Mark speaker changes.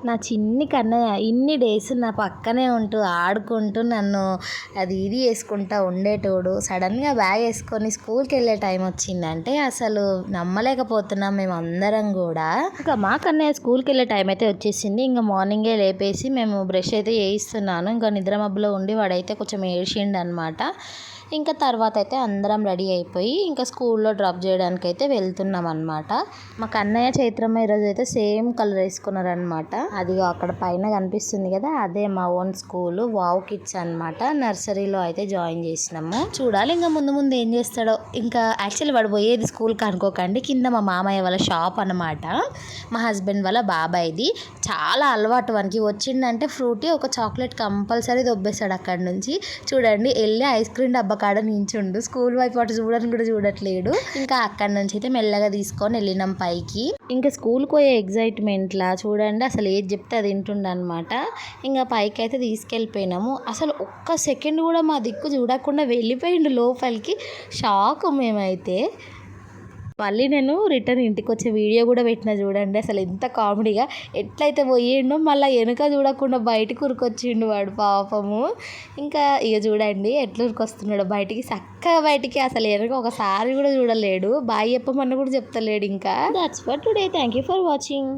Speaker 1: నా చిన్ని కన్నయ్య ఇన్ని డేస్ నా పక్కనే ఉంటూ ఆడుకుంటూ నన్ను అది ఇది వేసుకుంటా ఉండేటోడు. సడన్గా బ్యాగ్ వేసుకొని స్కూల్కి వెళ్ళే టైం వచ్చిందంటే అసలు నమ్మలేకపోతున్నాం మేము అందరం కూడా. ఇంకా మా కన్నయ్య స్కూల్కి వెళ్ళే టైం అయితే వచ్చేసింది. ఇంకా మార్నింగే లేపేసి మేము బ్రష్ అయితే వేయిస్తున్నాను. ఇంకా నిద్ర మబ్బులో ఉండి వాడైతే కొంచెం ఏడ్చిండు అనమాట. ఇంకా తర్వాత అయితే అందరం రెడీ అయిపోయి ఇంకా స్కూల్లో డ్రాప్ చేయడానికి అయితే వెళ్తున్నాం అనమాట. మా కన్నయ్య చైత్రమ్మ ఈరోజు అయితే సేమ్ కలర్ వేసుకున్నారనమాట. అది అక్కడ పైన కనిపిస్తుంది కదా, అదే మా ఓన్ స్కూల్ వావ్ కిడ్స్ అనమాట. నర్సరీలో అయితే జాయిన్ చేసినాము. చూడాలి ఇంకా ముందు ముందు ఏం చేస్తాడో. ఇంకా యాక్చువల్లీ వాడు పోయేది స్కూల్కి అనుకోకండి, కింద మా మామయ్య వాళ్ళ షాప్ అనమాట. మా హస్బెండ్ వాళ్ళ బాబాయ్ది. చాలా అలవాటు వానికి. వచ్చిందంటే ఫ్రూటీ ఒక చాక్లెట్ కంపల్సరీ దొబ్బేస్తాడు అక్కడి నుంచి. చూడండి వెళ్ళి ఐస్ క్రీమ్ డబ్బా కాడ నించుండు. స్కూల్ వైపు అటు చూడని కూడా చూడట్లేడు. ఇంకా అక్కడి నుంచి అయితే మెల్లగా తీసుకొని వెళ్ళినాం పైకి. ఇంకా స్కూల్కి పోయే ఎగ్జైట్మెంట్లా చూడండి అసలు ఏది చెప్తే అది వింటుండ అనమాట. ఇంకా పైకి అయితే తీసుకెళ్ళిపోయినాము. అసలు ఒక్క సెకండ్ కూడా మా దిక్కు చూడకుండా వెళ్ళిపోయిండు లోపలికి. షాక్ మేమైతే. మళ్ళీ నేను రిటర్న్ ఇంటికి వచ్చే వీడియో కూడా పెట్టిన చూడండి. అసలు ఎంత కామెడీగా ఎట్లయితే పోయిండో మళ్ళీ వెనుక చూడకుండా బయటకు ఉరికొచ్చిండు వాడు పాపము. ఇంకా ఇక చూడండి ఎట్లా ఉరికొస్తున్నాడు బయటికి, చక్కగా బయటికి. అసలు వెనుక ఒకసారి కూడా చూడలేడు. బాయ్ చెప్పమన్నా కూడా చెప్తలేడు. ఇంకా that's for today. Thank you for watching.